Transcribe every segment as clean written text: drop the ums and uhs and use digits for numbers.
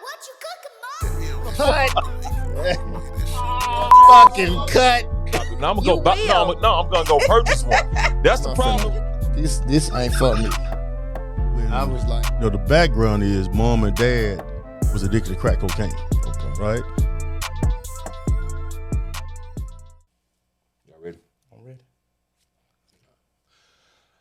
What you cooking, Mom? Fucking cut. Now I'm gonna go. I'm gonna go purchase one. That's the problem. This ain't for me. I was like, the background is mom and dad was addicted to crack cocaine. Okay. Right? Y'all ready? I'm ready.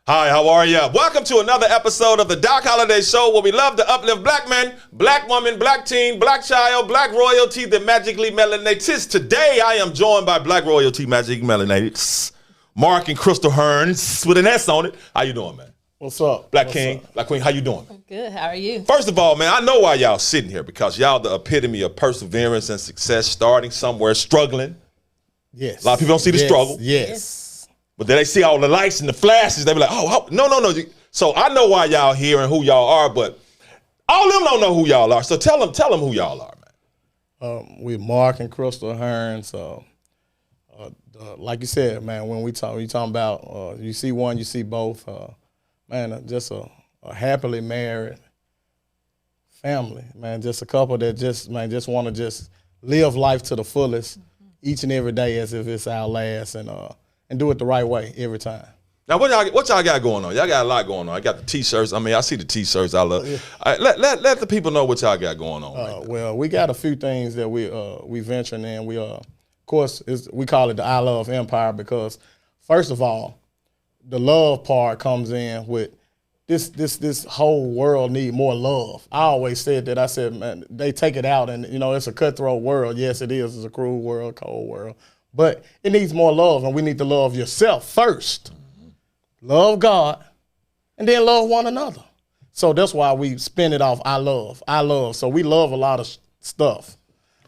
Hi, how are ya? Welcome to another episode of the Doc Holliday Show, where we love to uplift black men, black woman, black teen, black child, black royalty, the magically melanated. Today, I am joined by black royalty, magically melanated, Mark and Crystal Hearns with an S on it. How you doing, man? What's up? Black What's King, up? Black Queen, how you doing? I'm good. How are you? First of all, man, I know why y'all sitting here, because y'all the epitome of perseverance and success, starting somewhere, struggling. Yes. A lot of people don't see the struggle. Yes. But then they see all the lights and the flashes, they be like, oh, no. So I know why y'all here and who y'all are, but all of them don't know who y'all are. So tell them who y'all are, man. We Mark and Crystal Hearns. Like you said, man, when you talking about you see one, you see both. Man, just a happily married family, man. Just a couple that just want to just live life to the fullest each and every day as if it's our last, and do it the right way every time. Now, what y'all got going on? Y'all got a lot going on. I got the T-shirts. I mean, I see the T-shirts. I love. Let the people know what y'all got going on. Well, we got a few things that we venturing in. We of course, we call it the I Love Empire, because first of all, the love part comes in with this whole world need more love. I always said that. I said, man, they take it out, and it's a cutthroat world. Yes, it is. It's a cruel world, cold world, but it needs more love, and we need to love yourself first. Love God, and then love one another. So that's why we spin it off. I love. So we love a lot of stuff.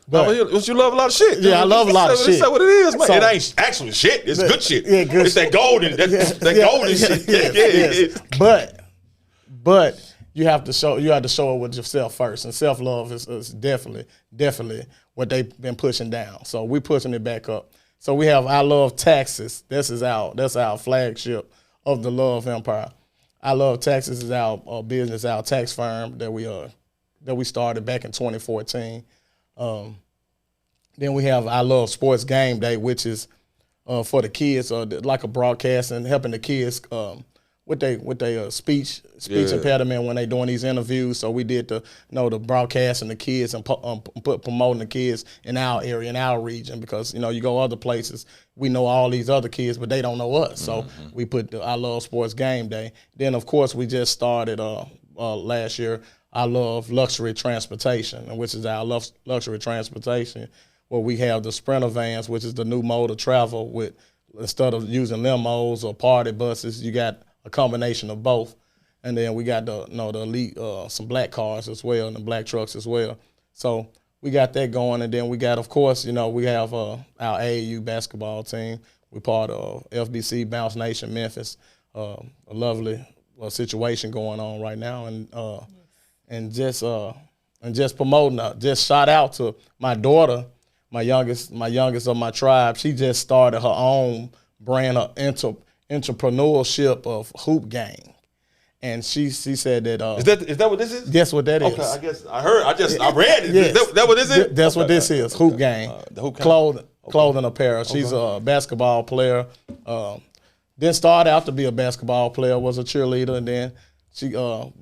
But You love a lot of shit. Yeah, I love a lot of shit. Say what it is, man. So, it ain't actual shit. It's good shit. Yeah, good it's that golden, golden shit. Yes. But you have to show it with yourself first, and self-love is definitely what they've been pushing down. So we're pushing it back up. So we have I Love Taxes. That's our flagship of the Love Empire. I Love Taxes is our business, our tax firm that we started back in 2014. Then we have I Love Sports Game Day, which is for the kids, like a broadcast and helping the kids with their speech impediment when they doing these interviews. So we did the broadcast and the kids and promoting the kids in our area, in our region, because you go other places, we know all these other kids, but they don't know us. So we put the I Love Sports Game Day. Then of course we just started last year I Love Luxury Transportation, which is our luxury transportation, where we have the Sprinter vans, which is the new mode of travel. With instead of using limos or party buses, you got a combination of both. And then we got the elite, some black cars as well, and the black trucks as well. So we got that going. And then we got, of course, we have our AAU basketball team. We're part of FBC Bounce Nation Memphis. A lovely situation going on right now, and just promoting. Just shout out to my daughter, my youngest of my tribe. She just started her own brand of entrepreneurship of Hoop Gang, and she said that is that what this is? That's what that is. Okay, I guess I heard. I read it. Yes. Is that what this is? That's what this is. Hoop Gang. The Hoop Gang. Clothing apparel. She's a basketball player. Then started out to be a basketball player, was a cheerleader, and then she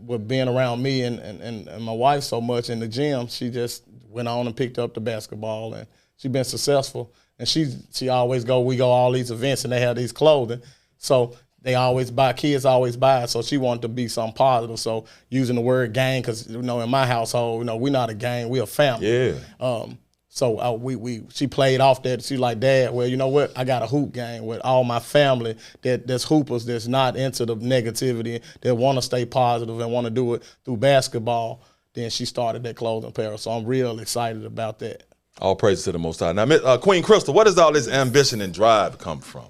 with being around me and my wife so much in the gym, she just went on and picked up the basketball, and she's been successful. And she always we go all these events, and they have these clothing. So they always buy, kids always buy it. So she wanted to be something positive. So using the word gang, because in my household, we're not a gang, we're a family. Yeah. So she played off that. She like, Dad, well, you know what? I got a hoop gang with all my family that's hoopers, that's not into the negativity, that want to stay positive and want to do it through basketball. Then she started that clothing apparel. So I'm real excited about that. All praise to the Most High. Now, Queen Crystal, where does all this ambition and drive come from?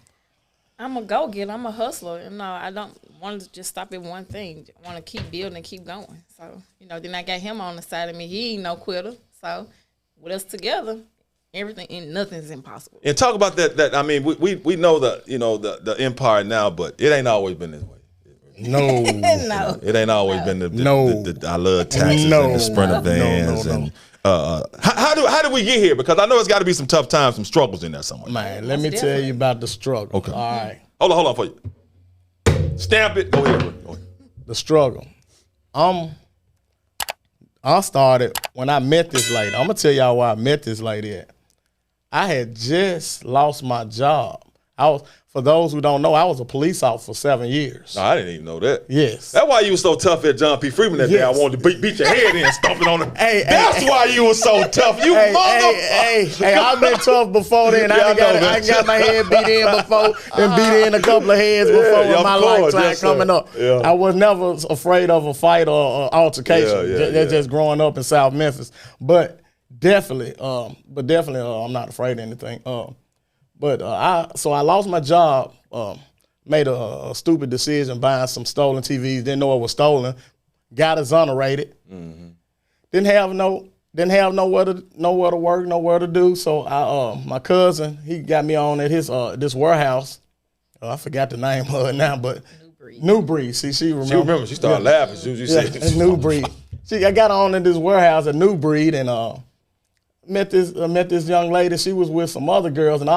I'm a go-getter. I'm a hustler. I don't want to just stop at one thing. I want to keep building and keep going. So, then I got him on the side of me. He ain't no quitter. So, with us together, everything and nothing's impossible. And talk about that. I mean, we know the empire now, but it ain't always been this way. No. No. It ain't always been the I love taxes No. and the Sprinter vans. No. And how do we get here? Because I know it's got to be some tough times, some struggles in there somewhere. Man, let me tell you about the struggle. Okay. All right. Hold on for you. Stamp it. Go ahead. The struggle. I started when I met this lady. I'm gonna tell y'all why I met this lady at. I had just lost my job. For those who don't know, I was a police officer for 7 years. No, I didn't even know that. Yes. That's why you was so tough at John P. Freeman that day. I wanted to beat your head in and stomp it on it. That's why you was so tough. You motherfucker. Hey, I've been tough before then. I got my head beat in before and beat in a couple of heads before in my lifetime coming up. Yeah. I was never afraid of a fight or altercation. That's just growing up in South Memphis. But definitely, I'm not afraid of anything. I lost my job, made a stupid decision buying some stolen TVs, didn't know it was stolen, got exonerated, didn't have nowhere to work, nowhere to do. So my cousin, he got me on at his this warehouse. I forgot the name of it now, but New Breed. See, she remembers. She remembers. She started laughing. She said, New Breed. I got on in this warehouse at New Breed and met this young lady. She was with some other girls, and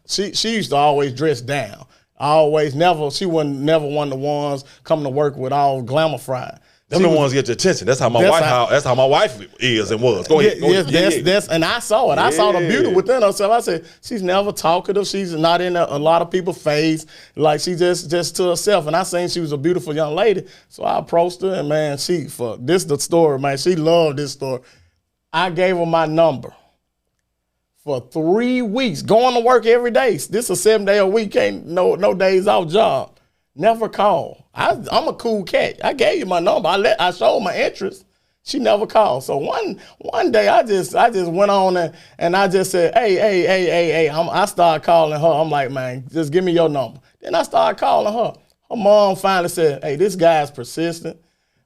she used to always dress down. She wasn't never one of the ones coming to work with all glamour fried. Them the ones get your attention. That's how my wife is and was. Go ahead. And I saw it. I saw the beauty within herself. I said, she's never talkative. She's not in a lot of people's face. Like she just to herself. And I seen she was a beautiful young lady. So I approached her, and man, this the story, man. She loved this story. I gave her my number for 3 weeks, going to work every day. This is a 7-day-a-week, ain't no days off job. Never called. I'm a cool cat. I gave you my number. I showed my interest. She never called. So one day I just went on and I just said, hey. I started calling her. I'm like, man, just give me your number. Then I started calling her. Her mom finally said, hey, this guy's persistent.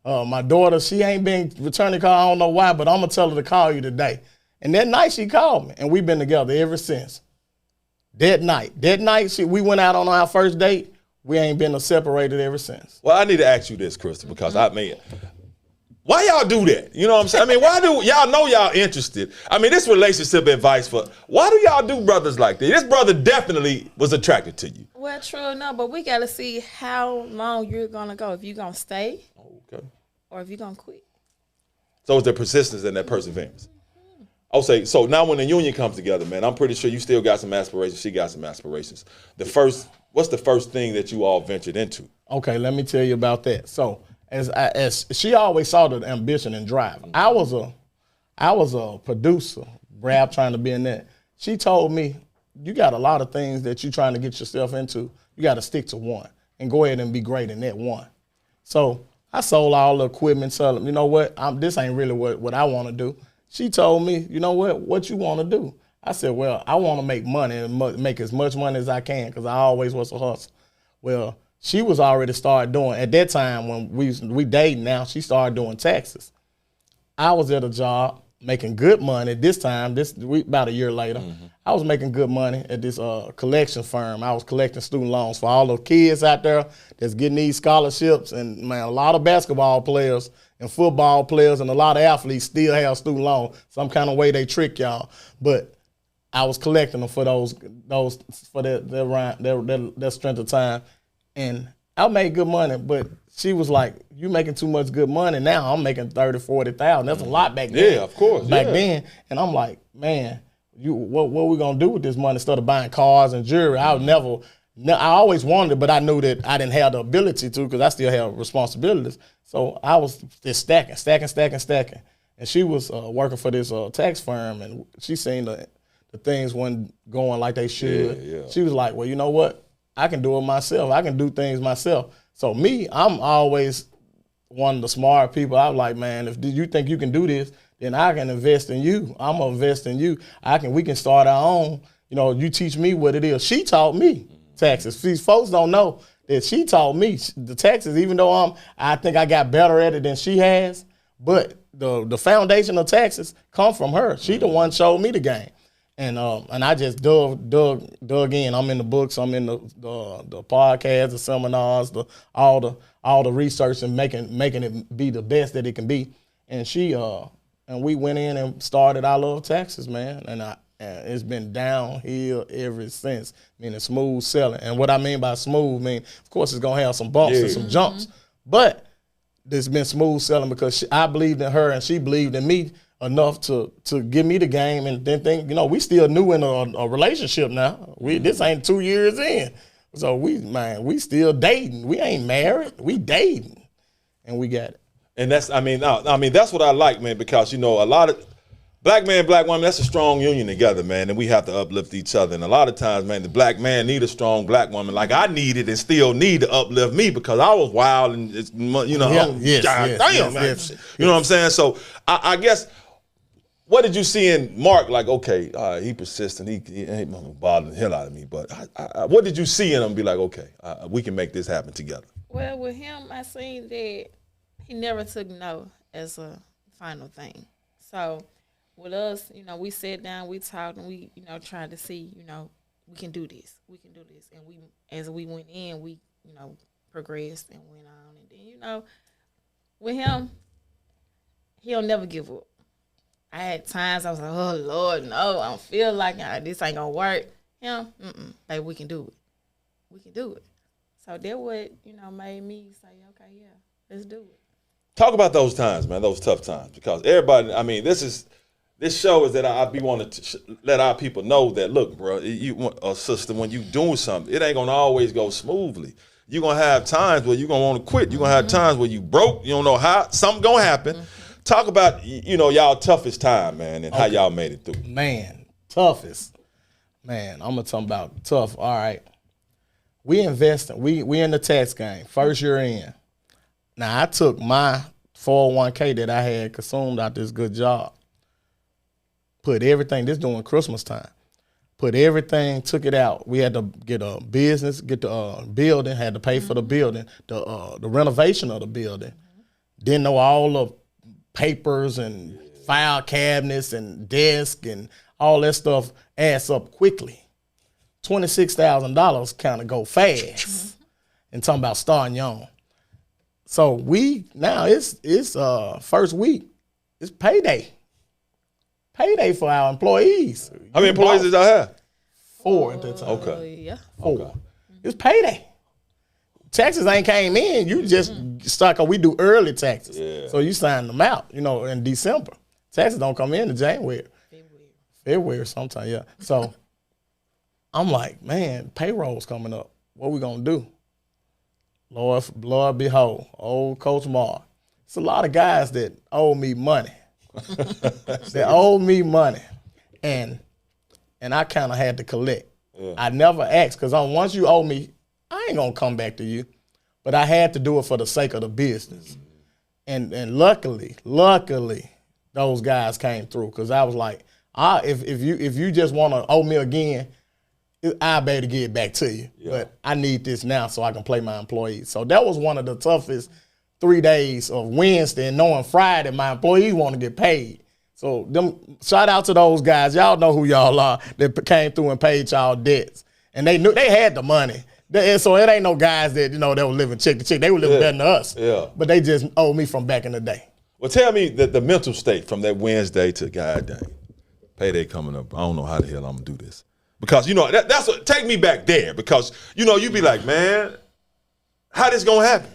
My daughter, she ain't been returning call. I don't know why, but I'm going to tell her to call you today. And that night she called me, and we've been together ever since. That night, we went out on our first date. We ain't been separated ever since. Well, I need to ask you this, Crystal, because why y'all do that? You know what I'm saying? I mean, why do y'all know y'all interested? I mean, this relationship advice why do y'all do brothers like that? This brother definitely was attracted to you. Well, true enough, but we got to see how long you're going to go. If you're going to stay or if you're going to quit. So it's the persistence and that perseverance. I'll say, so now when the union comes together, man, I'm pretty sure you still got some aspirations. She got some aspirations. What's the first thing that you all ventured into? Okay, let me tell you about that. So as she always saw the ambition and drive. I was a producer, Brad, trying to be in that. She told me, you got a lot of things that you're trying to get yourself into. You got to stick to one and go ahead and be great in that one. So I sold all the equipment. So you know what? This ain't really what I want to do. She told me, you know what you want to do? I said, well, I want to make money and make as much money as I can because I always was a hustler. Well, she was already started doing, at that time when we dating now, she started doing taxes. I was at a job making good money. This time, about a year later, I was making good money at this collection firm. I was collecting student loans for all the kids out there that's getting these scholarships. And, man, a lot of basketball players and football players and a lot of athletes still have student loans. Some kind of way they trick y'all. But I was collecting them for those for their strength of time. And I made good money, but she was like, you making too much good money now. I'm making $30,000, $40,000. That's a lot back then. Yeah, of course. Back then. And I'm like, man, what we gonna do with this money instead of buying cars and jewelry? I always wanted it, but I knew that I didn't have the ability to because I still have responsibilities. So I was just stacking. And she was working for this tax firm, and she seen the things wasn't going like they should. Yeah. She was like, well, you know what? I can do it myself. I can do things myself. So I'm always one of the smart people. I was like, man, if you think you can do this, then I can invest in you. I'm gonna invest in you. We can start our own. You know, you teach me what it is. She taught me taxes. These folks don't know that she taught me the taxes, even though I think I got better at it than she has. But the foundation of taxes come from her. She the one showed me the game. And I just dug in. I'm in the books. I'm in the podcasts, the seminars, all the research and making it be the best that it can be. And and we went in and started I Love Taxes, man. And it's been downhill ever since. Meaning smooth selling. And what I mean by smooth, of course it's gonna have some bumps and some jumps, but it's been smooth selling because I believed in her and she believed in me enough to give me the game, and then think, we still new in a relationship now. This ain't 2 years in. So we still dating. We ain't married. We dating. And we got it. And that's what I like, man, because a lot of black man, black woman, that's a strong union together, man, and we have to uplift each other. And a lot of times, man, the black man need a strong black woman like I needed and still need to uplift me because I was wild and damn, man. You know what I'm saying? So I guess, what did you see in Mark? Like, okay, he persistent. He ain't bothering the hell out of me. But what did you see in him? Be like, okay, we can make this happen together. Well, with him, I seen that he never took no as a final thing. So with us, we sat down, we talked, and we, tried to see, we can do this. We can do this. And as we went in, we, progressed and went on. And then, with him, he'll never give up. I had times I was like, oh, Lord, no, I don't feel like this ain't going to work. Baby, we can do it. We can do it. So that what, made me say, okay, yeah, let's do it. Talk about those times, man, those tough times. Because everybody, this show is that I be wanting to let our people know that, look, bro, sister, when you doing something, it ain't going to always go smoothly. You're going to have times where you're going to want to quit. You're going to have times where you broke. You don't know how. Something going to happen. Talk about, y'all toughest time, man, and how y'all made it through. Man, toughest. Man, I'm going to talk about tough. All right. We investing. We in the tax game. First year in. Now, I took my 401k that I had consumed out this good job. Put everything, this during Christmas time. Put everything, took it out. We had to get a business, get the building, had to pay for the building, the renovation of the building. Didn't know all the papers and file cabinets and desk and all that stuff adds up quickly. $26,000 kind of go fast. And talking about starting young. So now it's first week, it's payday. Payday for our employees. How many employees did y'all have? 4 at that time. Okay. Yeah. 4. Okay. It's payday. Taxes ain't came in. You just start, we do early taxes. Yeah. So you sign them out, in December. Taxes don't come in January. February sometime, yeah. So I'm like, man, payroll's coming up. What we gonna do? Lord behold, old Coach Mark. It's a lot of guys that owe me money. They owe me money. And I kind of had to collect. Yeah. I never asked, because once you owe me, I ain't going to come back to you. But I had to do it for the sake of the business. And luckily, those guys came through, because I was like, if you just want to owe me again, I'll be able to get it back to you. Yeah. But I need this now so I can play my employees. So that was one of the toughest 3 days of Wednesday, and knowing Friday my employees want to get paid. So shout out to those guys. Y'all know who y'all are that came through and paid y'all debts. And they knew they had the money. So it ain't no guys that, that were living check to check. They were living better than us. Yeah. But they just owe me from back in the day. Well, tell me the mental state from that Wednesday to God dang, payday coming up. I don't know how the hell I'm going to do this. Because, that's what, take me back there. Because, you be like, man, how this going to happen?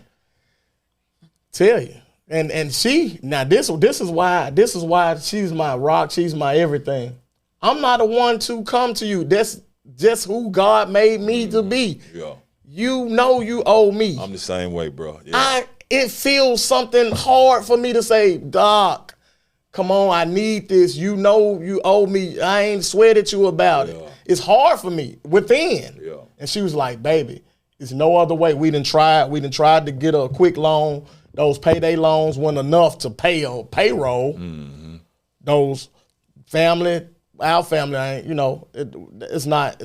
Tell you. And she, now this is why she's my rock, she's my everything. I'm not the one to come to you. That's just who God made me to be. Yeah. You owe me. I'm the same way, bro. Yeah. It feels something hard for me to say, Doc, come on, I need this. You owe me. I ain't sweated you about it. It's hard for me within. Yeah. And she was like, baby, there's no other way. We done tried to get a quick loan. Those payday loans weren't enough to pay a payroll. Mm-hmm. Those our family ain't, it's not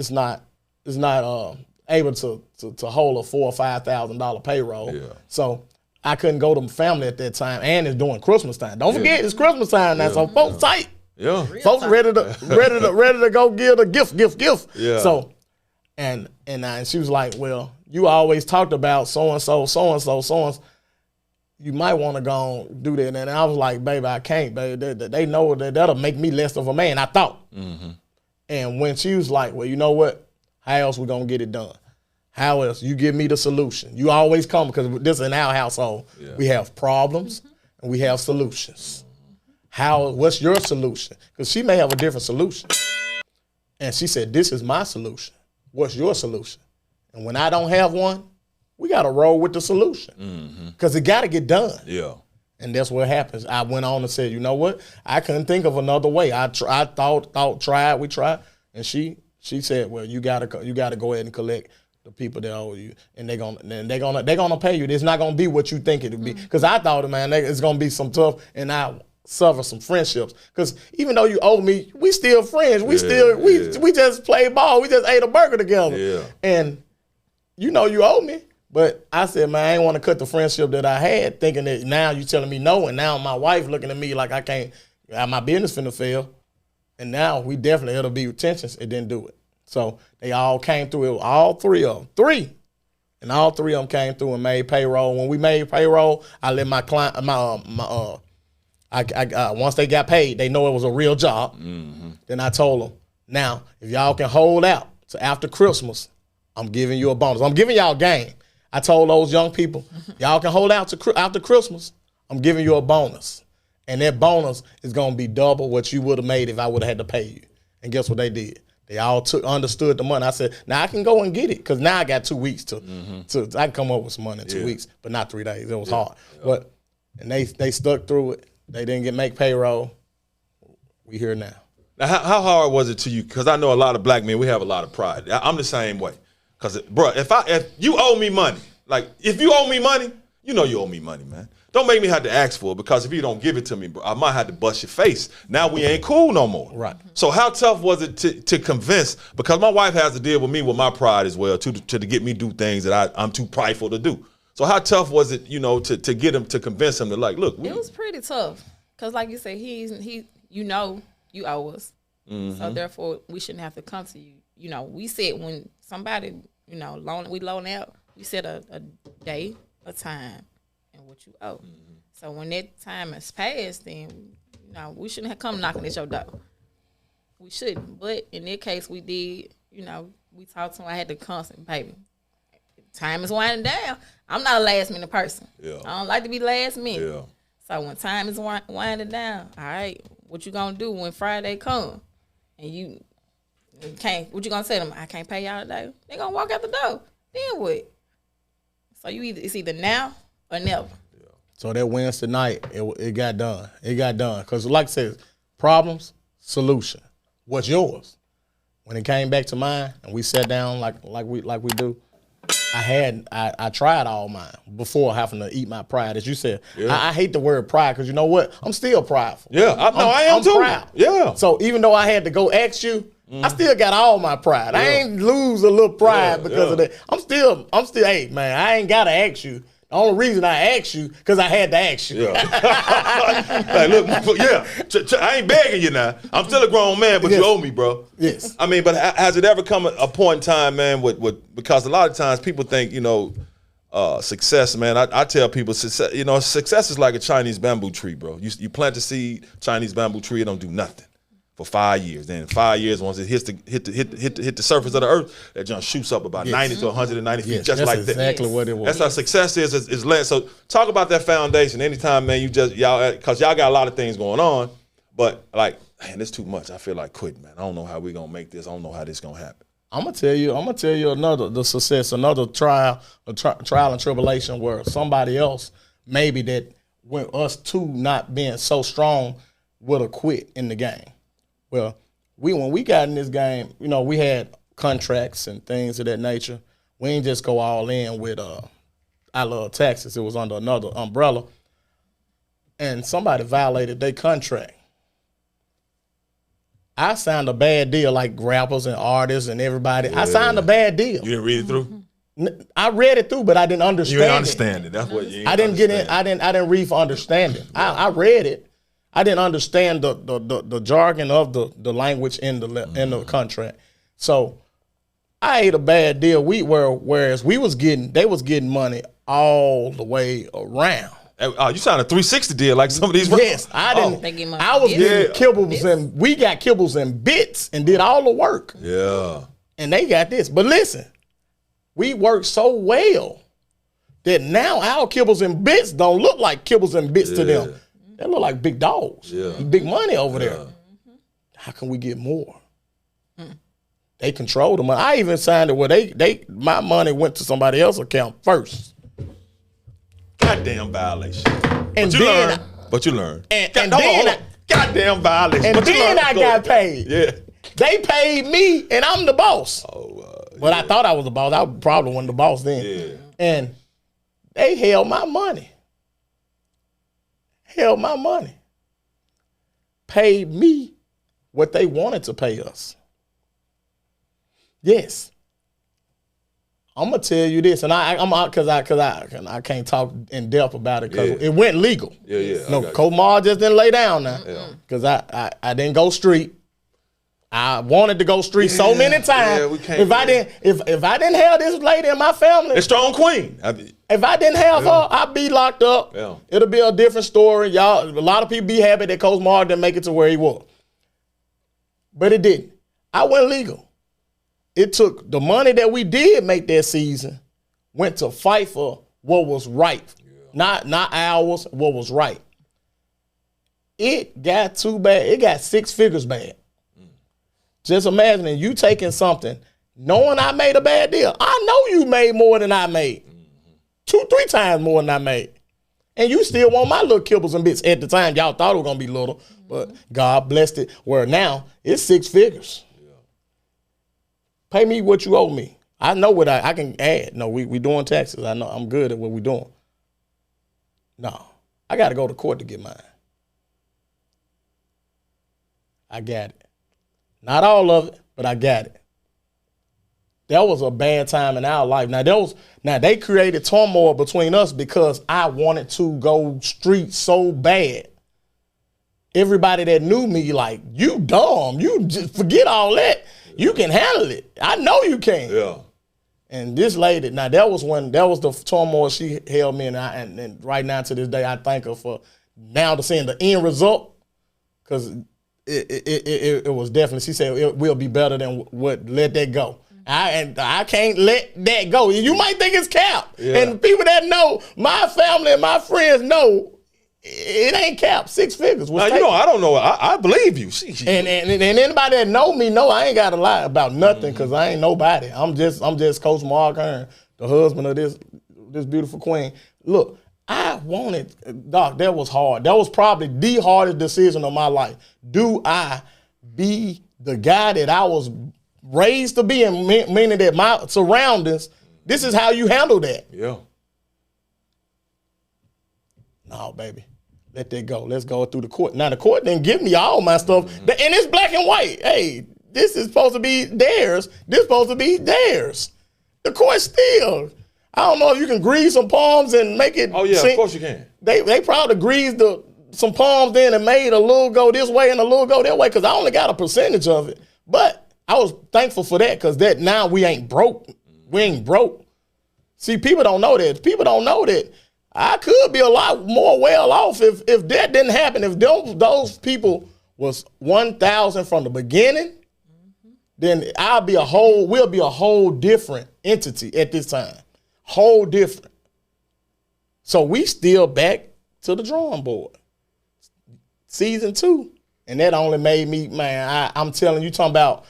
able to hold a $4,000 or $5,000 payroll. Yeah. So I couldn't go to my family at that time, and it's during Christmas time. Don't forget, it's Christmas time now, so folks tight. Yeah. Folks ready to go give a gift. Yeah. So, and she was like, well, you always talked about so-and-so. You might want to go and do that. And I was like, baby, I can't, baby. They know that that'll make me less of a man, I thought. And when she was like, well, you know what? How else we going to get it done? How else? You give me the solution. You always come, because this is in our household. Yeah. We have problems and we have solutions. What's your solution? Because she may have a different solution. And she said, this is my solution. What's your solution? And when I don't have one, we got to roll with the solution, because it got to get done. Yeah. And that's what happens. I went on and said, you know what? I couldn't think of another way. I tried, we tried. And she said, well, you got to go ahead and collect the people that owe you, and they're gonna pay you. It's not gonna be what you think it'll be. Because I thought, man, it's gonna be some tough, and I suffer some friendships. Because even though you owe me, we still friends. We just played ball. We just ate a burger together. Yeah. And you know you owe me. But I said, man, I ain't want to cut the friendship that I had, thinking that now you telling me no, and now my wife looking at me like I can't, my business finna fail. And now we definitely, it'll be tensions. It didn't do it. So they all came through. It was all three of them. Three. And all three of them came through and made payroll. When we made payroll, I let my client, once they got paid, they know it was a real job. Then I told them, now, if y'all can hold out to after Christmas, I'm giving you a bonus. I'm giving y'all game. I told those young people, y'all can hold out to after Christmas, I'm giving you a bonus. And that bonus is going to be double what you would have made if I would have had to pay you. And guess what they did? They all understood the money. I said, now I can go and get it, because now I got 2 weeks to I can come up with some money in 2 weeks, but not 3 days. It was hard. But and they stuck through it. They didn't make payroll. We here now. Now, how hard was it to you? Because I know a lot of black men, we have a lot of pride. I'm the same way. Because, bro, if you owe me money, like if you owe me money, you know you owe me money, man. Don't make me have to ask for it, because if you don't give it to me, bro, I might have to bust your face. Now we ain't cool no more. Right. So how tough was it to convince? Because my wife has to deal with me with my pride as well, to get me do things that I'm too prideful to do. So how tough was it, to get him, to convince him to, like, look. It was pretty tough, because like you said, he you owe us. So therefore we shouldn't have to come to you. We said when somebody, loan out, we set a day, a time, and what you owe. So when that time has passed, then we shouldn't have come knocking at your door. We shouldn't. But in that case, we did. We talked to him. I had to constant, baby. Time is winding down. I'm not a last minute person. Yeah. I don't like to be last minute. Yeah. So when time is winding down, all right, what you gonna do when Friday come, and you can't? What you gonna say to them? I can't pay y'all today. They gonna walk out the door. Then what? So it's either now or never. So that Wednesday night, it got done. It got done. Because like I said, problems, solution. What's yours? When it came back to mine, and we sat down like we do, I tried all mine before having to eat my pride. As you said, I hate the word pride, because you know what? I'm still prideful. Yeah, I am too. Proud. Yeah. So even though I had to go ask you, I still got all my pride. I ain't lose a little pride because of that. I'm still, hey man, I ain't gotta ask you. The only reason I asked you, because I had to ask you. Yeah. Like, look, I ain't begging you now. I'm still a grown man, but you owe me, bro. Yes. I mean, but has it ever come a point in time, man, because a lot of times people think, success, man. I tell people, success is like a Chinese bamboo tree, bro. You plant the seed, Chinese bamboo tree, it don't do nothing for 5 years. Then in 5 years, once it hit the surface of the earth, that jump shoots up about 90 to 190 feet, just like that. That's exactly what it was. That's how success is land. So talk about that foundation. Anytime, man, because y'all got a lot of things going on, but like, man, it's too much. I feel like quitting, man. I don't know how we gonna make this. I don't know how this gonna happen. I'm gonna tell you another trial and tribulation where somebody else maybe that when us two not being so strong would have quit in the game. Well, when we got in this game, we had contracts and things of that nature. We ain't just go all in with I Love Texas. It was under another umbrella. And somebody violated their contract. I signed a bad deal, like rappers and artists and everybody. Yeah. I signed a bad deal. You didn't read it through? I read it through, but I didn't understand it. You didn't understand it. That's what you I didn't get in. I didn't read for understanding. Yeah. I read it. I didn't understand the jargon of the language in the contract. So I ate a bad deal. Whereas they was getting money all the way around. Oh, you signed a 360 deal like some of these. Yes, I didn't. I was getting kibbles and we got kibbles and bits and did all the work. Yeah. And they got this. But listen, we worked so well that now our kibbles and bits don't look like kibbles and bits to them. They look like big dogs. Yeah. Big money over there. How can we get more? They control the money. I even signed it where my money went to somebody else's account first. Goddamn violation. And but you learned. And goddamn violation. And then I got paid. Yeah. They paid me, and I'm the boss. But I thought I was the boss. I probably wasn't the boss then. Yeah. And they held my money. Paid me what they wanted to pay us. Yes. I'm gonna tell you this, and I'm out because I can't talk in depth about it because it went legal. Yeah. No, Comar just didn't lay down now because I didn't go street. I wanted to go street so many times. Yeah, we can't. If I didn't have this lady in my family, a strong queen. If I didn't have her, I'd be locked up. Yeah. It'll be a different story. Y'all, a lot of people be happy that Coach Mar didn't make it to where he was, but it didn't. I went legal. It took the money that we did make that season, went to fight for what was right, not ours. What was right. It got too bad. It got 6 figures bad. Just imagining you taking something, knowing I made a bad deal. I know you made more than I made, 2-3 times more than I made, and you still want my little kibbles and bits. At the time, y'all thought it was gonna be little, but God blessed it. Where now it's 6 figures. Pay me what you owe me. I know what I can add. No, we doing taxes. I know I'm good at what we doing. No, I got to go to court to get mine. I got it. Not all of it, but I got it. That was a bad time in our life. Now they created turmoil between us because I wanted to go street so bad. Everybody that knew me like, you dumb. You just forget all that. You can handle it. I know you can. Yeah. And this lady, now that was the turmoil she held me in, and right now to this day, I thank her for now to seeing the end result, because it was definitely, she said it will be better than what, let that go. I can't let that go. You might think it's cap. Yeah. And people that know, my family and my friends know, it ain't cap. 6 figures. Now, I don't know. I believe you. And anybody that know me know I ain't got to lie about nothing because I ain't nobody. I'm just Coach Mark Hearn, the husband of this beautiful queen. Look, I wanted, Doc, that was hard. That was probably the hardest decision of my life. Do I be the guy that I was raised to be, and meaning that my surroundings, this is how you handle that? Yeah. No, baby. Let that go. Let's go through the court. Now, the court didn't give me all my stuff. And it's black and white. Hey, this is supposed to be theirs. This is supposed to be theirs. The court still. I don't know if you can grease some palms and make it. Oh, yeah, of course you can. They probably greased some palms in and made a little go this way and a little go that way because I only got a percentage of it. But I was thankful for that because that now we ain't broke. We ain't broke. See, people don't know that. People don't know that. I could be a lot more well off if that didn't happen. If those people was 1,000 from the beginning, then we'll be a whole different entity at this time. Whole different. So we still back to the drawing board. Season 2. And that only made me, man, I'm telling you, talking about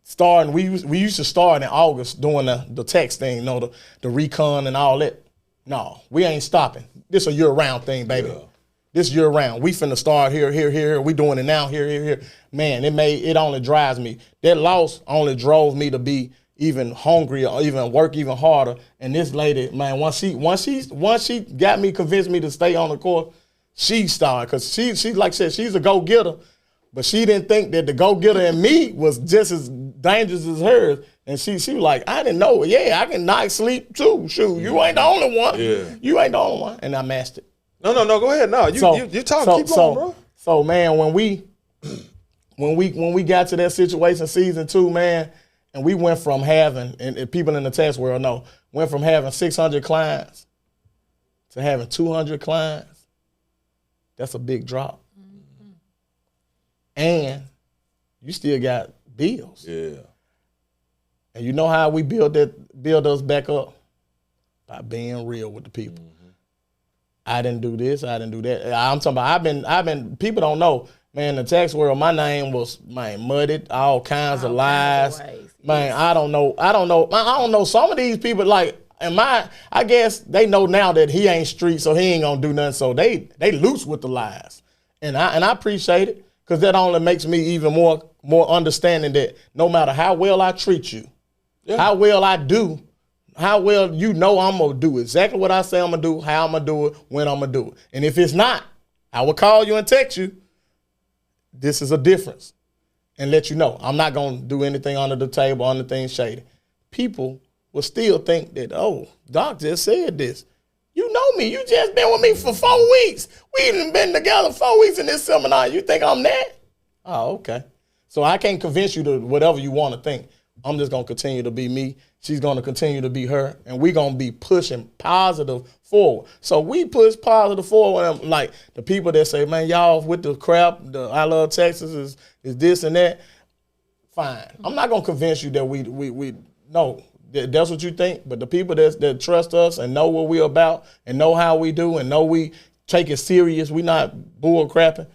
starting, we used to start in August doing the text thing, the recon and all that. No, we ain't stopping. This a year-round thing, baby. Yeah. This year-round. We finna start here. We doing it now, here. Man, it only drives me. That loss only drove me to be even hungrier, or even work even harder. And this lady, man, once she got me, convinced me to stay on the court, she started. Because she like I said, she's a go-getter. But she didn't think that the go-getter in me was just as dangerous as hers. And she was like, I didn't know. Yeah, I can not sleep too. Shoot, you ain't the only one. Yeah. You ain't the only one. And I mastered it. No, go ahead. No, you talk. Keep going, bro. So man, when we got to that situation season 2, man, and we went from having, and people in the tax world know, went from having 600 clients to having 200 clients. That's a big drop. Mm-hmm. And you still got bills. Yeah. And you know how we build us back up? By being real with the people. Mm-hmm. I didn't do this, I didn't do that. I'm talking about I've been people don't know, man, in the tax world, my name was muddied, all kinds of lies. Man, I don't know. Some of these people, like, I guess they know now that he ain't street, so he ain't gonna do nothing. So they loose with the lies. And I appreciate it, because that only makes me even more understanding that no matter how well I treat you, how well I do, how well I'm gonna do exactly what I say I'm gonna do, how I'm gonna do it, when I'm gonna do it. And if it's not, I will call you and text you, this is a difference, and let you know. I'm not gonna do anything under the table, anything shady. People will still think that, oh, Doc just said this. You know me, you just been with me for 4 weeks. We even been together 4 weeks in this seminar. You think I'm that? Oh, okay. So I can't convince you to whatever you want to think. I'm just gonna continue to be me. She's gonna continue to be her, and we're gonna be pushing positive forward. So we push positive forward. Like the people that say, man, y'all with the crap, the I love Texas is this and that. Fine. I'm not gonna convince you that we no, that's what you think. But the people that trust us and know what we're about and know how we do and know we take it serious, we not bull crapping.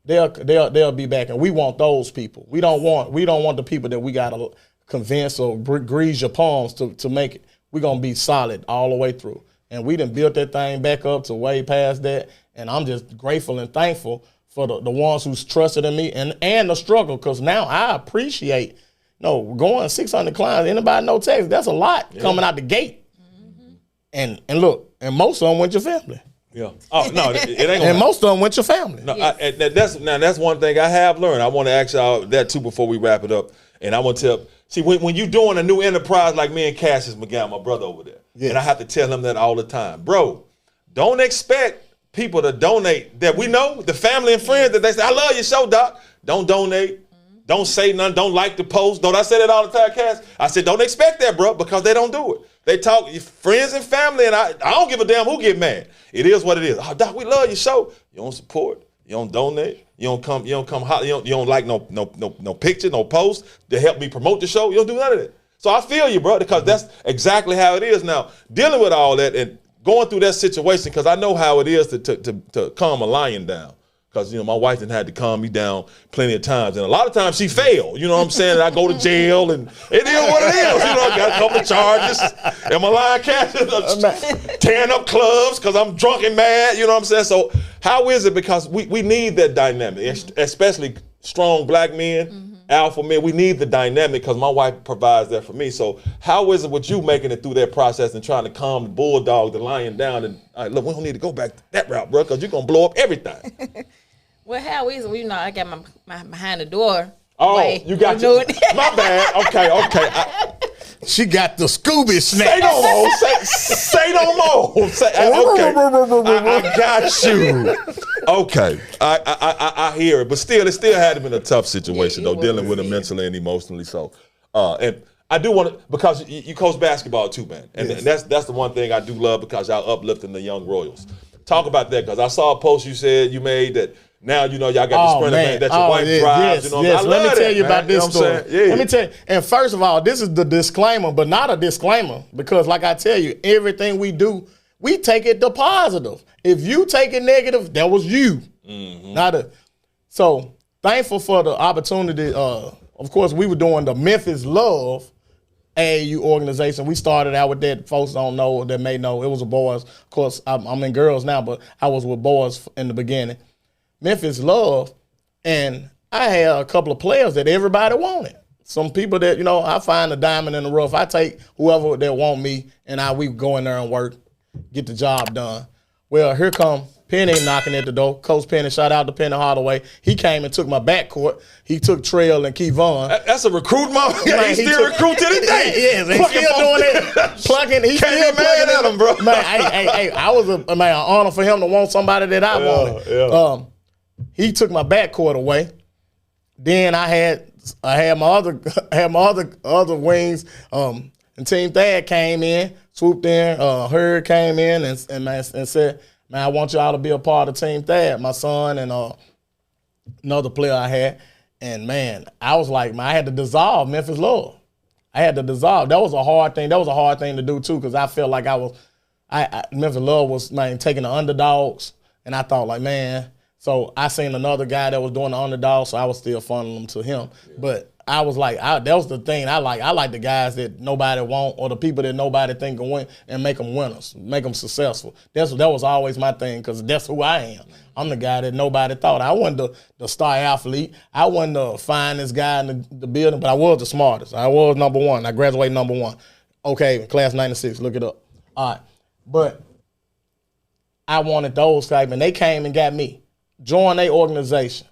They'll be back, and we want those people. We don't want the people that we gotta convince or grease your palms to make it. We're gonna be solid all the way through, and we done built that thing back up to way past that. And I'm just grateful and thankful for the ones who's trusted in me and the struggle, because now I appreciate. No, going 600 clients. Anybody know Texas? That's a lot coming out the gate. Mm-hmm. And look, and most of them went your family. Yeah. Oh no, it ain't gonna and most of them went your family. No, yes. That's one thing I have learned. I want to ask y'all that too before we wrap it up. And I want to tell. See, when you doing a new enterprise like me and Cassius McGowan, my brother over there, and I have to tell him that all the time, bro. Don't expect people to donate that we know, the family and friends that they say, I love your show, Doc. Don't donate. Don't say nothing. Don't like the post. Don't I say that all the time, Cass? I said, don't expect that, bro, because they don't do it. They talk friends and family, and I don't give a damn who get mad. It is what it is. Oh, Doc, we love your show. You don't support. You don't donate. You don't come. You don't like no picture, no post to help me promote the show. You don't do none of that. So I feel you, bro, because that's exactly how it is now. Dealing with all that and going through that situation, because I know how it is to calm a lion down. Because, my wife had to calm me down plenty of times. And a lot of times she failed. You know what I'm saying? And I go to jail, and it is what it is. Got a couple of charges. And my line catches tearing up clubs because I'm drunk and mad. You know what I'm saying? So how is it? Because we need that dynamic, especially strong black men, alpha men. We need the dynamic because my wife provides that for me. So how is it with you making it through that process and trying to calm the bulldog, the lion down? And look, we don't need to go back that route, bro, because you're going to blow up everything. Well, how is it? I got my behind the door. Oh, you got your, my bad. Okay. She got the Scooby snack. Say no more. Say no more. Okay. I got you. Okay. I hear it, but it still had to been a tough situation though, dealing with it mentally and emotionally. So, and I do want to, because you coach basketball too, man, and that's the one thing I do love, because y'all uplifting the young Royals. Talk about that, because I saw a post you made that. Now y'all got the Sprinter van that your wife drives. Yes. Let me tell you about this story. Let me tell you. And first of all, this is the disclaimer, but not a disclaimer, because like I tell you, everything we do, we take it to positive. If you take it negative, that was you. So thankful for the opportunity. Of course, we were doing the Memphis Love AAU organization. We started out with that. Folks don't know, that may know. It was a boys. Of course, I'm in girls now, but I was with boys in the beginning. Memphis Love, and I had a couple of players that everybody wanted. Some people that, I find a diamond in the rough. I take whoever that want me, and we go in there and work, get the job done. Well, here come Penny knocking at the door. Coach Penny, shout out to Penny Holliday. He came and took my backcourt. He took Trail and Kevon. That's a recruit, mom. Yeah, he still recruit to this day. Yes, he's still doing it. Plugging. He's still plugging at him, bro. Man, hey, I was an honor for him to want somebody that I wanted. he took my backcourt away. Then I had my other wings. And Team Thad came in, swooped in. Hurd came in and said, "Man, I want y'all to be a part of Team Thad." My son and another player I had, and man, I was like, man, I had to dissolve Memphis Love. I had to dissolve. That was a hard thing. That was a hard thing to do too, because I felt like Memphis Love was, man, taking the underdogs, and I thought like, man. So I seen another guy that was doing the underdog, so I was still funneling them to him. Yeah. But I was like, that was the thing I like. I like the guys that nobody want, or the people that nobody think can win, and make them winners, make them successful. That was always my thing, because that's who I am. I'm the guy that nobody thought. I wasn't the star athlete. I wasn't the finest guy in the building, but I was the smartest. I was number one. I graduated number one. Okay, class 96, look it up. All right. But I wanted those type, and they came and got me. Join their organization.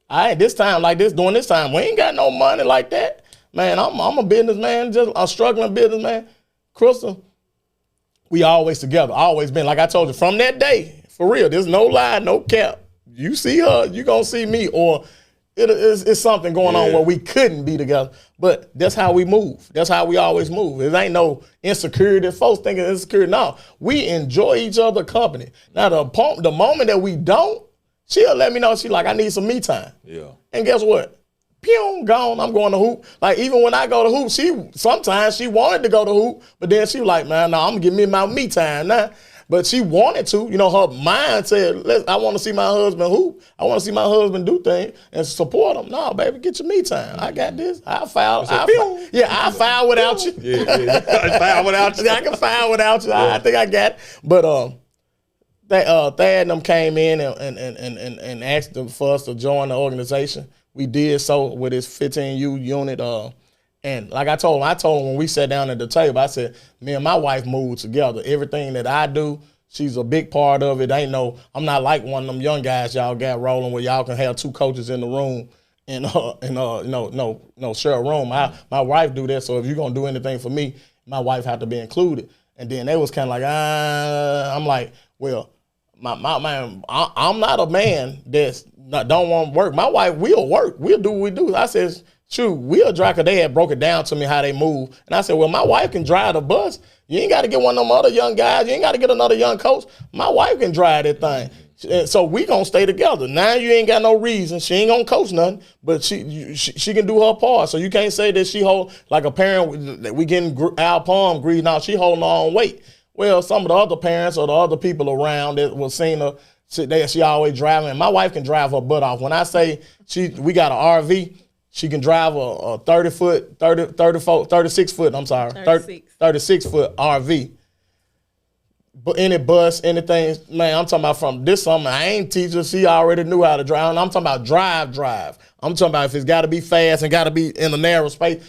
During this time, we ain't got no money like that. Man, I'm a businessman, just a struggling businessman. Crystal, we always together, always been. Like I told you, from that day, for real, there's no lie, no cap. You see her, you gonna see me, or it's something going on where we couldn't be together. But that's how we move. That's how we always move. It ain't no insecurity. Folks thinking insecurity. No, we enjoy each other's company. Now, the moment that we don't, she'll let me know. She like, I need some me time. Yeah. And guess what? Pew, gone. I'm going to hoop. Like, even when I go to hoop, sometimes she wanted to go to hoop, but then she was like, man, no, I'm going to give me my me time now. But she wanted to. You know, her mind said, I want to see my husband hoop. I want to see my husband do things and support him. No, baby, get your me time. I got this. I'll foul without you. Yeah. I foul without you. I can foul without you. I think I got it. But, Thad and them came in and asked them for us to join the organization. We did so with his 15U unit. And like I told him when we sat down at the table, I said, me and my wife moved together. Everything that I do, she's a big part of it. I'm not like one of them young guys y'all got rolling where y'all can have two coaches in the room and share a room. My wife do that, so if you're gonna do anything for me, my wife have to be included. And then they was kind of like, I'm like, well, I'm not a man that don't want to work. My wife will work. We'll do what we do. I said, shoot, we'll drive, because they had broke it down to me how they move. And I said, well, my wife can drive the bus. You ain't got to get one of them other young guys. You ain't got to get another young coach. My wife can drive that thing. So we going to stay together. Now you ain't got no reason. She ain't going to coach nothing, but she can do her part. So you can't say that she hold, like a parent, that we getting our palm greased. Now she holding her own weight. Well, some of the other parents or the other people around that was seeing her, she always driving. And my wife can drive her butt off. When I say we got an RV, she can drive a 36 foot RV. But any bus, anything, man, I'm talking about from this summer. I ain't teach her. She already knew how to drive. And I'm talking about drive. I'm talking about if it's got to be fast and got to be in a narrow space,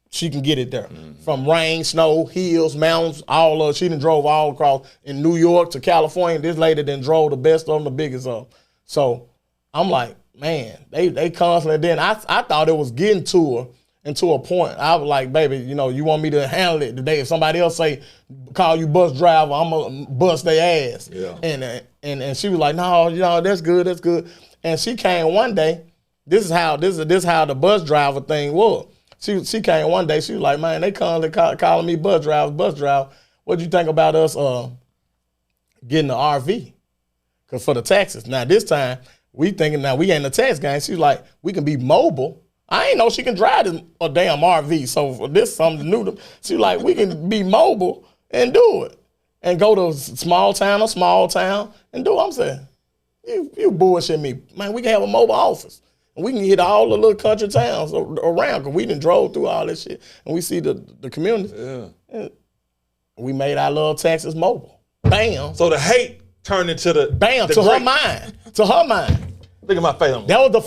she can get it there. Mm-hmm. From rain, snow, hills, mountains, all of it. She done drove all across in New York to California. This lady done drove the best of them, the biggest of them. So I'm like, man, they constantly. Then I thought it was getting to her and to a point. I was like, baby, you want me to handle it today. If somebody else say, call you bus driver, I'm going to bust their ass. Yeah. And she was like, no, that's good. And she came one day. This is how the bus driver thing was. She came one day. She was like, man, they constantly calling me bus driver. What do you think about us getting an RV? Because for the taxes. Now, this time, we thinking now we ain't a tax gang. She's like, we can be mobile. I ain't know she can drive a damn RV. So for this something new to she's like, we can be mobile and do it. And go to small town and do it. I'm saying, you bullshit me. Man, we can have a mobile office. And we can hit all the little country towns around, because we done drove through all this shit. And we see the communities. Yeah. And we made our little Texas mobile. Bam. So the hate turned into the bam, to her mind. To her mind. Look at my face. That was the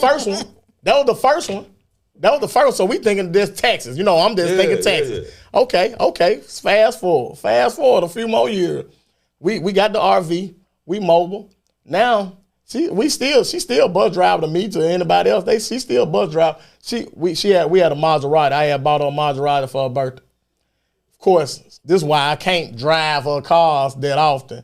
first one. So we thinking this Texas. I'm just thinking Texas. Yeah. Okay. Fast forward a few more years. We got the RV. We mobile. Now, she still bus driver to me, to anybody else. She still bus driver. We had a Maserati. I had bought her a Maserati for her birthday. Of course, this is why I can't drive her cars that often.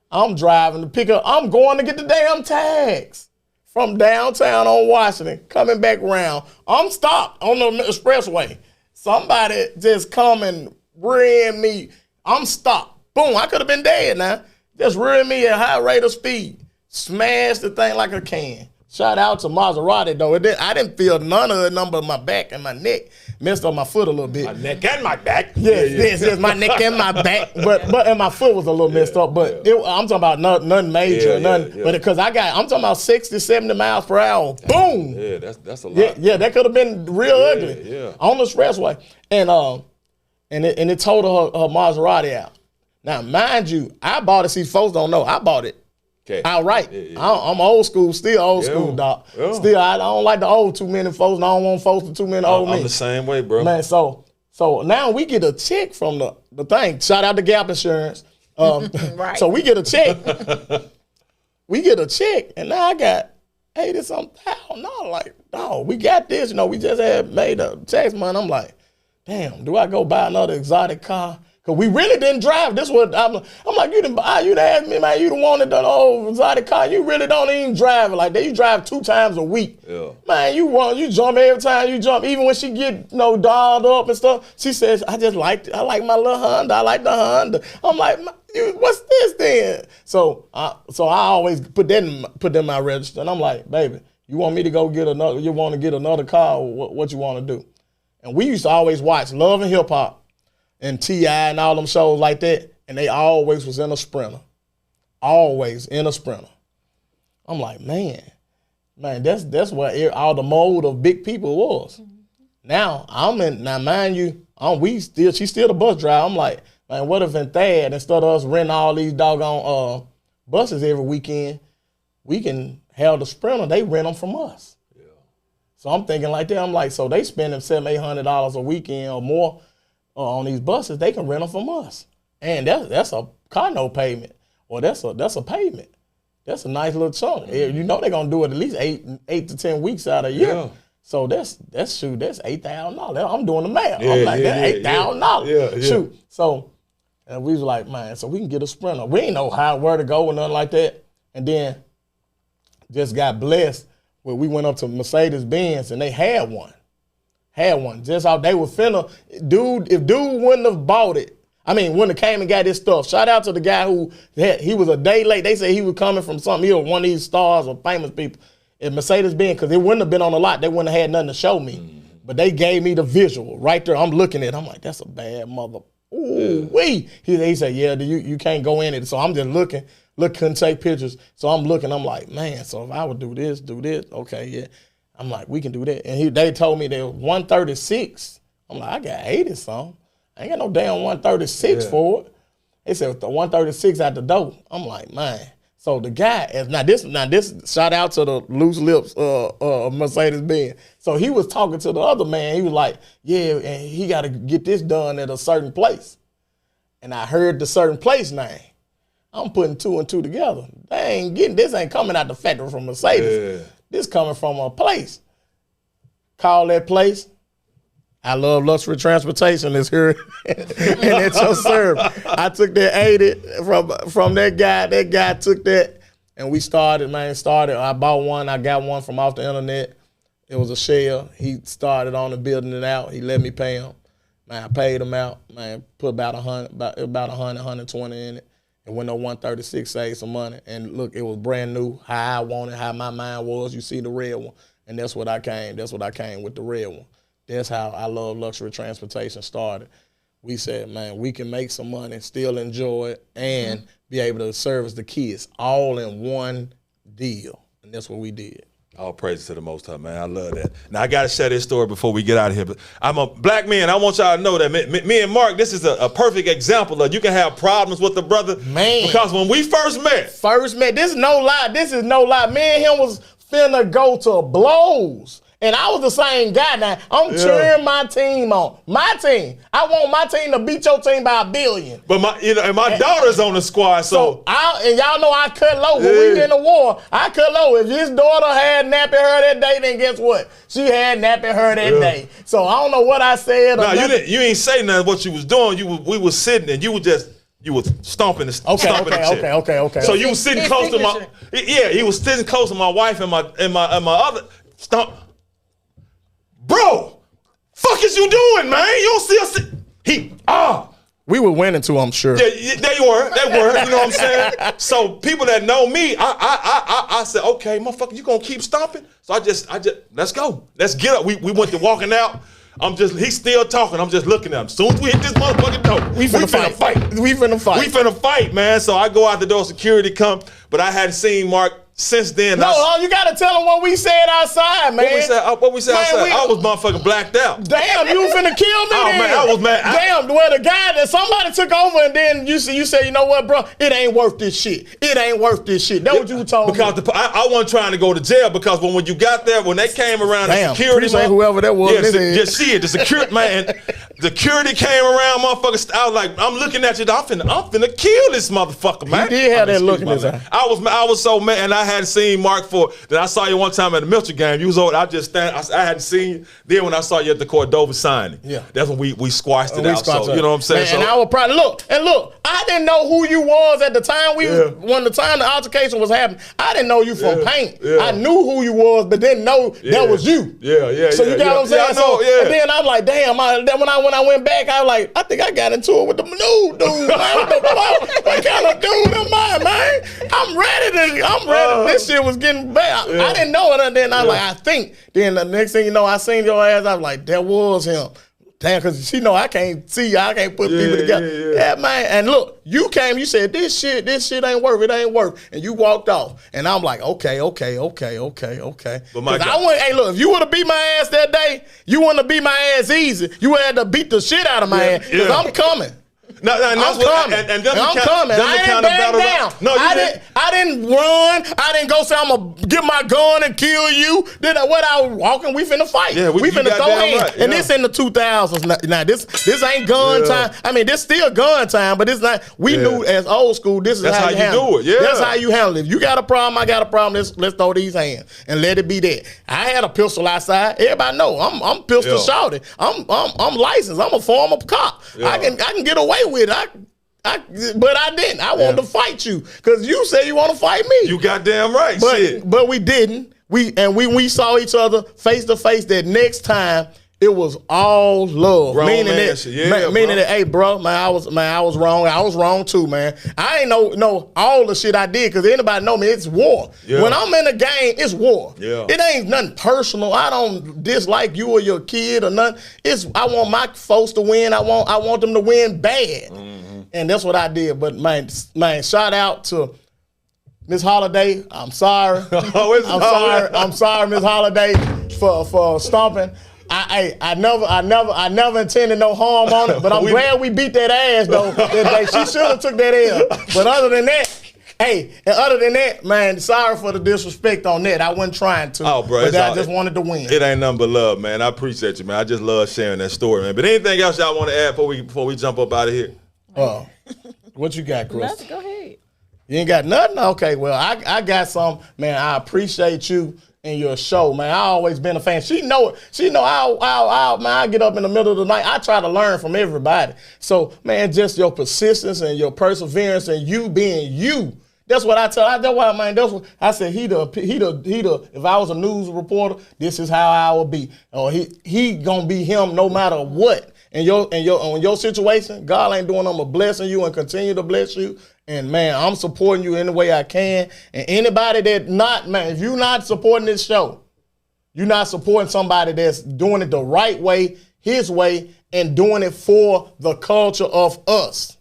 I'm driving to pick up. I'm going to get the damn tags from downtown on Washington, coming back around. I'm stopped on the expressway. Somebody just come and rear-end me. I'm stopped. Boom, I could have been dead now. Just rear-end me at high rate of speed. Smashed the thing like a can. Shout out to Maserati, though. I didn't feel none of it, number my back and my neck. Messed up my foot a little bit. My neck and my back. Yes, my neck and my back. But and my foot was a little messed up. But I'm talking about nothing major. Nothing. But because I'm talking about 60, 70 miles per hour. Boom. Yeah, that's a lot. Yeah, that could have been real ugly. Yeah. On the expressway. And it totaled her Maserati out. Now, mind you, I bought it. See, folks don't know. I bought it. Okay. Outright. I'm old school, still old school, dog. Yeah. Still, I don't like the old too many folks, and I don't want folks to too many old me. I'm the same way, bro. Man, so now we get a check from the thing. Shout out to Gap Insurance. Right. So we get a check. And now I got $80-something thousand. Like, dog, we got this. We just had made a tax money. I'm like, damn, do I go buy another exotic car? Because we really didn't drive. This was, I'm like, you didn't ask me, man, you done wanted the old exotic car. You really don't even drive it like that. You drive 2 times a week. Yeah. Man, you jump every time you jump. Even when she get, dolled up and stuff, she says, I like my little Honda. I like the Honda. I'm like, what's this then? So I always put that in my register. And I'm like, baby, you want me to go get another car? What you want to do? And we used to always watch Love and Hip Hop and T.I. and all them shows like that, and they always was in a Sprinter. Always in a Sprinter. I'm like, man, that's where all the mold of big people was. Now, mind you, she's still the bus driver. I'm like, man, what if in Thad, instead of us renting all these doggone buses every weekend, we can have the Sprinter, they rent them from us. Yeah. So I'm thinking like that. I'm like, so they spending $700-800 a weekend or more on these buses, they can rent them from us. And that's a car note payment. Or that's a payment. That's a nice little chunk. You know they're gonna do it at least 8 to 10 weeks out of a year. Yeah. So that's $8,000. I'm doing the math. I'm like, that's $8,000. Yeah. Shoot. So and we was like, man, so we can get a Sprinter. We ain't know where to go or nothing like that. And then just got blessed where we went up to Mercedes-Benz and they had one. Just how they were finna, if dude wouldn't have bought it, wouldn't have came and got his stuff. Shout out to the guy he was a day late. They say he was coming from something. He was one of these stars or famous people at Mercedes-Benz, because it wouldn't have been on the lot. They wouldn't have had nothing to show me. Mm-hmm. But they gave me the visual right there. I'm looking at it. I'm like, that's a bad mother. Ooh, wee. He said, yeah, you can't go in it. So I'm just looking, couldn't take pictures. So I'm looking, I'm like, man, so if I would do this, okay, yeah. I'm like, we can do that. And they told me they were 136. I'm like, I got 80 something. I ain't got no damn 136 for it. They said the 136 at the door. I'm like, man. So the guy now this shout out to the loose lips Mercedes-Benz. So he was talking to the other man. He was like, yeah, and he got to get this done at a certain place. And I heard the certain place name. I'm putting 2 and 2 together. This ain't coming out the factory from Mercedes. Yeah. This coming from a place. Call that place. I Love Luxury Transportation is here and it's your serve. I took that 80 from that guy. That guy took that and we started. I bought one. I got one from off the internet. It was a shell. He started on the building it out. He let me pay him. Man, I paid him out. Man, put about 120 in it. And went on 136, saved some money. And look, it was brand new, how I wanted, how my mind was. You see the red one. And that's what I came with, the red one. That's how I Love Luxury Transportation started. We said, man, we can make some money, still enjoy it, and be able to service the kids all in one deal. And that's what we did. All praise to the Most High, man. I love that. Now, I got to share this story before we get out of here. But I'm a black man. I want y'all to know that me and Mark, this is a perfect example of you can have problems with the brother. Man. Because when we first met, this is no lie. Me and him was finna go to blows. And I was the same guy now. I'm cheering my team on. My team. I want my team to beat your team by 1 billion. But my daughter's on the squad, so and y'all know I cut low. When we in the war, I cut low. If his daughter had nappy hair that day, then guess what? She had nappy hair that day. So I don't know what I said. No, you ain't say nothing what you was doing. We was sitting and you were just You was stomping the chair. Okay. So you was sitting close to my he was sitting close to my wife and my other stomp. Bro, fuck is you doing, man? You don't see us. We were winning too, I'm sure. Yeah, they were. You know what I'm saying? So people that know me, I said, okay, motherfucker, you gonna keep stomping? So I just, let's go. Let's get up. We went to walking out. He's still talking. I'm just looking at him. As soon as we hit this motherfucking door, we finna fight, man. So I go out the door, security come, but I hadn't seen Mark since then. You gotta tell him what we said outside, man. What we said outside? I was motherfucking blacked out. Damn, you finna kill me. Oh, then. man, I was mad. Damn, the guy that somebody took over and then you said, you know what, bro? It ain't worth this shit. It ain't worth this shit. That's what you told me. Because I wasn't trying to go to jail because when you got there, when they came around, the security, whoever that was. The security man, the security came around, motherfucker. I was like, I'm looking at you. I'm finna kill this motherfucker, man. He did have that look in his eye. I was so mad, and I hadn't seen Mark that I saw you one time at the Milton game. You was over. I hadn't seen you. Then when I saw you at the Cordova signing, that's when we squashed it out. So you know what I'm saying? And I was probably look. I didn't know who you was at the time. When the altercation was happening, I didn't know you from Paint. I knew who you was, but didn't know that was you. So you got what I'm saying? And then I'm like, damn. When I went back, I was like, I think I got into it with the new dude. What kind of dude am I, man? I'm ready. This shit was getting bad. I didn't know it, and then I think. Then the next thing you know, I seen your ass. I was like, that was him. Damn, because she know I can't see you. I can't put people together. Yeah, man. And look, you came. You said this shit ain't worth. It ain't worth. And you walked off. And I'm like, okay. But hey, look, if you would have beat my ass that day, you wouldn't have beat my ass easy. You would have to beat the shit out of my ass because I'm coming. I'm coming. I'm coming. I didn't back down. No, I didn't run. I didn't go say I'm gonna get my gun and kill you. Then what I was walking, we finna fight. Yeah, we finna go in. Right. And this in the 2000s. Now this ain't gun time. I mean, this still gun time, but it's not. We knew as old school. This is how you handle it. Yeah, that's how you handle it. If you got a problem, I got a problem. Let's throw these hands and let it be that. I had a pistol outside. Everybody know I'm pistol shouted. I'm licensed. I'm a former cop. Yeah. I can get away with it. But I didn't. I wanted to fight you because you said you want to fight me. You goddamn right. But we didn't. We saw each other face to face. That next time it was all love. Meaning that, hey, bro, I was wrong. I was wrong too, man. I ain't know all the shit I did because anybody know me. It's war. Yeah. When I'm in the game, it's war. Yeah. It ain't nothing personal. I don't dislike you or your kid or nothing. I want my folks to win. I want them to win bad. Mm-hmm. And that's what I did. But man, shout out to Miss Holliday. I'm sorry. I'm sorry, Miss Holliday, for stomping. I never intended no harm on it, but I'm glad we beat that ass though. She should have took that L. But other than that, man, sorry for the disrespect on that. I wasn't trying to. Oh, bro, but I just wanted to win. It ain't nothing but love, man. I appreciate you, man. I just love sharing that story, man. But anything else y'all want to add before we jump up out of here? What you got, Chris? Let's go ahead. You ain't got nothing? Okay, well, I got some. Man, I appreciate you and your show, man. I always been a fan. She know I get up in the middle of the night. I try to learn from everybody. So, man, just your persistence and your perseverance and you being you. That's what I tell. That's why, man. That's what I said. He the. If I was a news reporter, this is how I would be. Or he gonna be him no matter what. In your situation, God ain't doing nothing but blessing you and continue to bless you. And man, I'm supporting you any way I can. And anybody that not, man, if you're not supporting this show, you're not supporting somebody that's doing it the right way, his way, and doing it for the culture of us,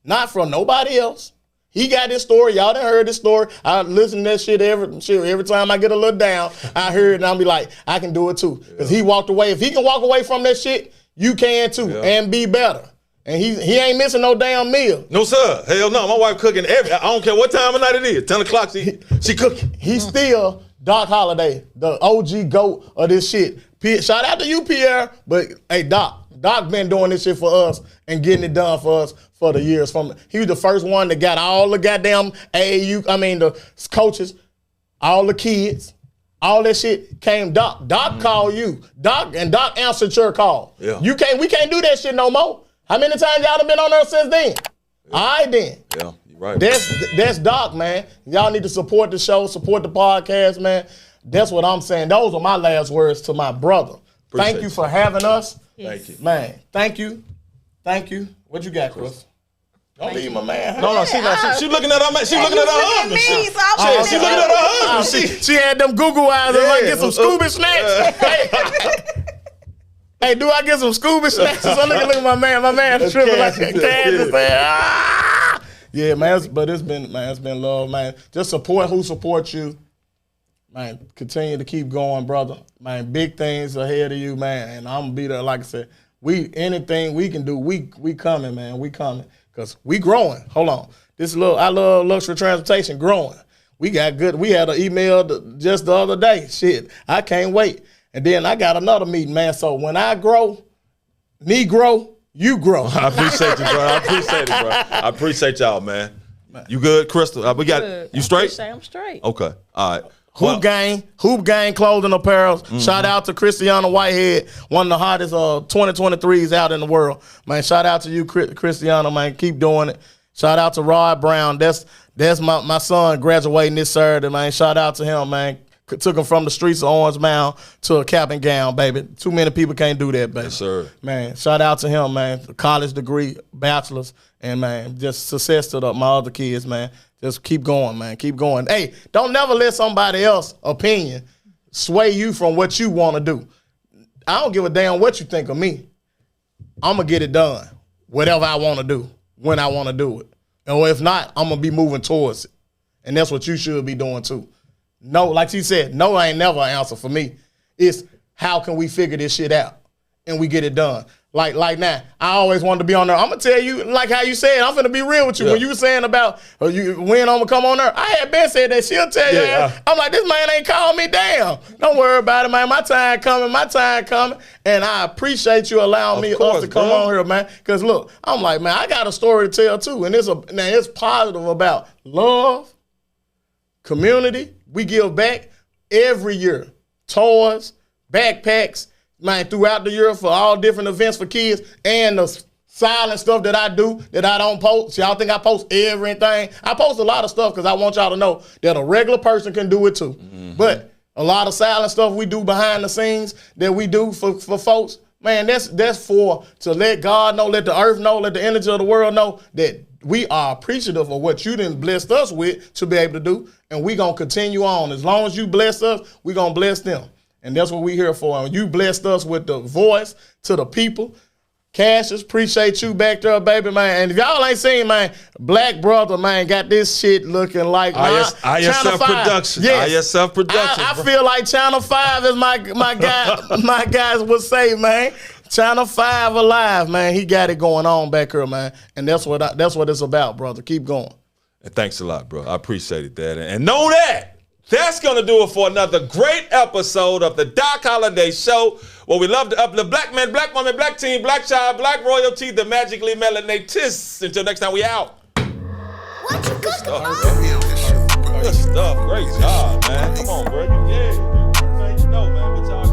not from nobody else. He got this story. Y'all done heard this story. I listen to that shit every time I get a little down. I heard it and I'll be like, I can do it too. Because he walked away. If he can walk away from that shit, you can too, and be better. And he ain't missing no damn meal. No, sir. Hell no. My wife cooking I don't care what time of night it is. 10 o'clock, she cooking. He's still Doc Holliday, the OG GOAT of this shit. Shout out to you, Pierre. But, hey, Doc been doing this shit for us and getting it done for us for the years. He was the first one that got all the goddamn the coaches, all the kids. All that shit came Doc. Doc called you. Doc answered your call. Yeah. We can't do that shit no more. How many times y'all done been on there since then? All right, then. Yeah, you're right. That's Doc, man. Y'all need to support the show, support the podcast, man. That's what I'm saying. Those are my last words to my brother. Thank you for having us. Thank you. Man, thank you. Thank you. What you got, Chris? Don't leave my man. No, she looking at her man. She looking at her husband. She looking at her husband. She had them Google eyes. Like, get some Scooby snacks. Hey, do I get some Scooby snacks? So look at my man. My man tripping like a cat. Yeah, man. But it's been love, man. Just support who supports you. Man, continue to keep going, brother. Man, big things ahead of you, man. And I'm gonna be there, like I said. Anything we can do, we coming, man. We coming. Cause we growing. Hold on. I love luxury transportation growing. We got good. We had an email just the other day. Shit, I can't wait. And then I got another meeting, man. So when I grow, Negro, you grow. I appreciate you, bro. I appreciate it, bro. I appreciate y'all, man. You good, Crystal? We got Good. you straight? I'm straight. Okay. All right. Hoop Gang Clothing Apparel. Shout out to Christiana Whitehead, one of the hottest 2023s out in the world. Man, shout out to you, Christiana, man. Keep doing it. Shout out to Rod Brown. That's my son graduating this Saturday, man. Shout out to him, man. Took him from the streets of Orange Mound to a cap and gown, baby. Too many people can't do that, baby. Yes, sir. Man, shout out to him, man. College degree, bachelor's, and, man, just success to my other kids, man. Just keep going, man. Keep going. Hey, don't never let somebody else's opinion sway you from what you want to do. I don't give a damn what you think of me. I'm going to get it done. Whatever I want to do, when I want to do it. Or if not, I'm going to be moving towards it. And that's what you should be doing too. No, like she said, no ain't never an answer for me. It's how can we figure this shit out and we get it done. Like now, I always wanted to be on there. I'm going to tell you, like how you said, I'm going to be real with you. Yeah. When you were saying about when I'm going to come on there, I had been said that. She'll tell you. I'm like, this man ain't calling me down. Don't worry about it, man. My time coming. And I appreciate you allowing us to come on here, man. Because, look, I'm like, man, I got a story to tell, too. And it's positive about love, community. We give back every year. Toys, backpacks, man, throughout the year for all different events for kids, and the silent stuff that I do that I don't post. Y'all think I post everything? I post a lot of stuff because I want y'all to know that a regular person can do it too. Mm-hmm. But a lot of silent stuff we do behind the scenes that we do for folks, man, that's for to let God know, let the earth know, let the energy of the world know that we are appreciative of what you done blessed us with to be able to do, and we going to continue on. As long as you bless us, we going to bless them. And that's what we here for. And you blessed us with the voice to the people. Cassius, appreciate you back there, baby, man. And if y'all ain't seen, man, Black Brother, man, got this shit looking like ISF Production. Yes. ISF Production. I feel like Channel 5 is my guys would say, man. Channel 5 alive, man. He got it going on back here, man. And that's what it's about, brother. Keep going. And thanks a lot, bro. I appreciate that. And know that. That's going to do it for another great episode of the Doc Holliday Show, where we love to uplift black men, black women, black teen, black child, black royalty, the magically melanated. Until next time, we out. What you cooking, bro? Good stuff. Great job, man. Come on, bro. Yeah. Man, you know, man. What y'all